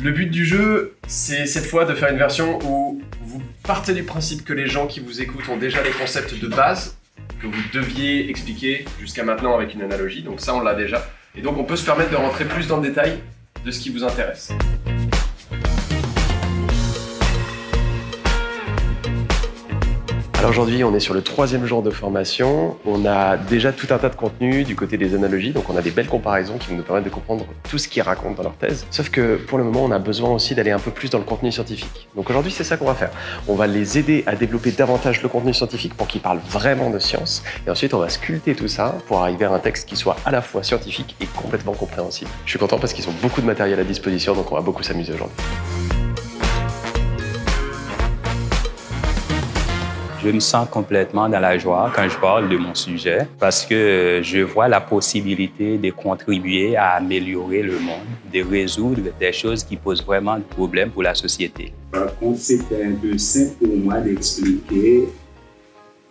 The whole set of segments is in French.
Le but du jeu, c'est cette fois de faire une version où vous partez du principe que les gens qui vous écoutent ont déjà les concepts de base que vous deviez expliquer jusqu'à maintenant avec une analogie, donc ça on l'a déjà. Et donc on peut se permettre de rentrer plus dans le détail de ce qui vous intéresse. Alors aujourd'hui, on est sur le 3e jour de formation. On a déjà tout un tas de contenus du côté des analogies, donc on a des belles comparaisons qui vont nous permettre de comprendre tout ce qu'ils racontent dans leur thèse. Sauf que pour le moment, on a besoin aussi d'aller un peu plus dans le contenu scientifique. Donc aujourd'hui, c'est ça qu'on va faire. On va les aider à développer davantage le contenu scientifique pour qu'ils parlent vraiment de science. Et ensuite, on va sculpter tout ça pour arriver à un texte qui soit à la fois scientifique et complètement compréhensible. Je suis content parce qu'ils ont beaucoup de matériel à disposition, donc on va beaucoup s'amuser aujourd'hui. Je me sens complètement dans la joie quand je parle de mon sujet parce que je vois la possibilité de contribuer à améliorer le monde, de résoudre des choses qui posent vraiment de problèmes pour la société. Par contre, c'était un peu simple pour moi d'expliquer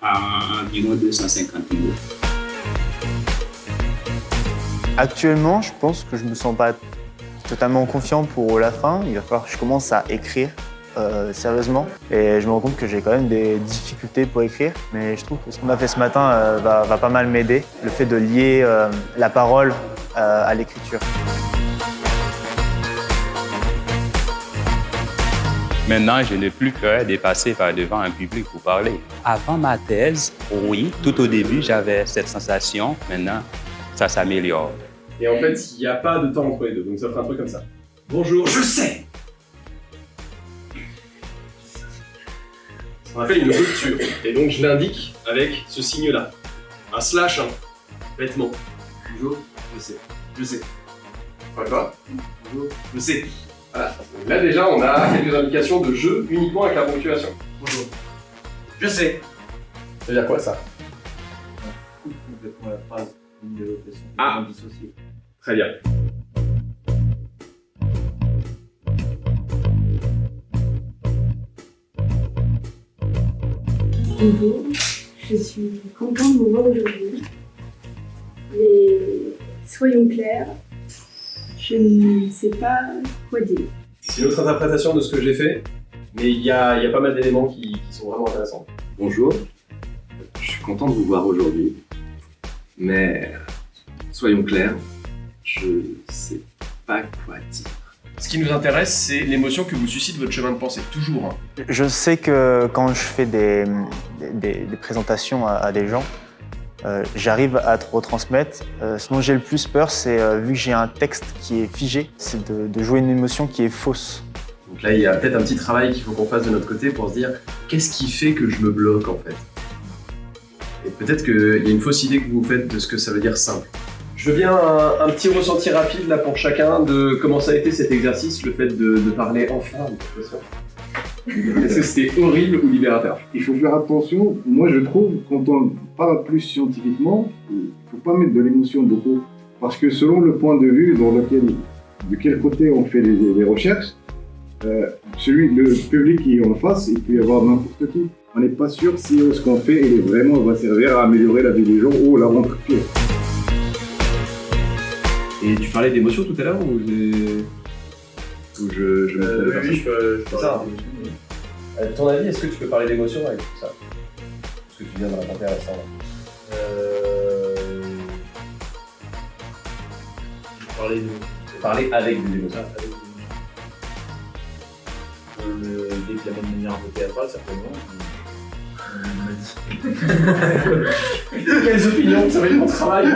à environ 250 mots. Actuellement, je pense que je me sens pas totalement confiant pour la fin. Il va falloir que je commence à écrire. Sérieusement, et je me rends compte que j'ai quand même des difficultés pour écrire, mais je trouve que ce qu'on a fait ce matin va pas mal m'aider, le fait de lier la parole à l'écriture. Maintenant, je n'ai plus peur de passer par devant un public pour parler. Avant ma thèse, oui, tout au début, j'avais cette sensation. Maintenant, ça s'améliore. Et en fait, il n'y a pas de temps entre les deux, donc ça fera un truc comme ça. Bonjour, je sais. On appelle une rupture, et donc je l'indique avec ce signe-là. Un slash, bêtement. Bonjour, je sais. Je sais. Quoi? Bonjour, je sais. Voilà. Donc là déjà, on a quelques indications de jeu uniquement avec la ponctuation. Bonjour. Je sais. Ça veut dire quoi ça? On coupe complètement la phrase d'une façon dissociée. Très bien. Bonjour, je suis contente de vous voir aujourd'hui. Mais soyons clairs, je ne sais pas quoi dire. C'est une autre interprétation de ce que j'ai fait, mais il y a pas mal d'éléments qui sont vraiment intéressants. Bonjour, je suis content de vous voir aujourd'hui, mais soyons clairs, je sais pas quoi dire. Ce qui nous intéresse, c'est l'émotion que vous suscite votre chemin de pensée, toujours. Je sais que quand je fais des présentations à des gens, j'arrive à te retransmettre. Ce dont j'ai le plus peur, c'est vu que j'ai un texte qui est figé, c'est de jouer une émotion qui est fausse. Donc là, il y a peut-être un petit travail qu'il faut qu'on fasse de notre côté pour se dire qu'est-ce qui fait que je me bloque en fait. Et peut-être qu'il y a une fausse idée que vous faites de ce que ça veut dire simple. Je veux bien un petit ressenti rapide là pour chacun de comment ça a été cet exercice, le fait de parler enfin de toute façon. Est-ce que c'était horrible ou libérateur? Il faut faire attention. Moi, je trouve, quand on parle plus scientifiquement, il ne faut pas mettre de l'émotion beaucoup. Parce que selon le point de vue de quel côté on fait les recherches, le public qui est en face, il peut y avoir n'importe qui. On n'est pas sûr si ce qu'on fait va servir à améliorer la vie des gens ou la rendre pire. Et tu parlais d'émotion tout à l'heure ou je Oui, je peux ça, parler d'émotion, oui. ton avis, est-ce que tu peux parler d'émotion avec tout ça? Parce que tu viens de raconter à l'instant. Parler avec des émotions. Avec des émotions. Le déclamer de manière un peu théâtrale, certainement. Quelles opinions, ça va être mon travail.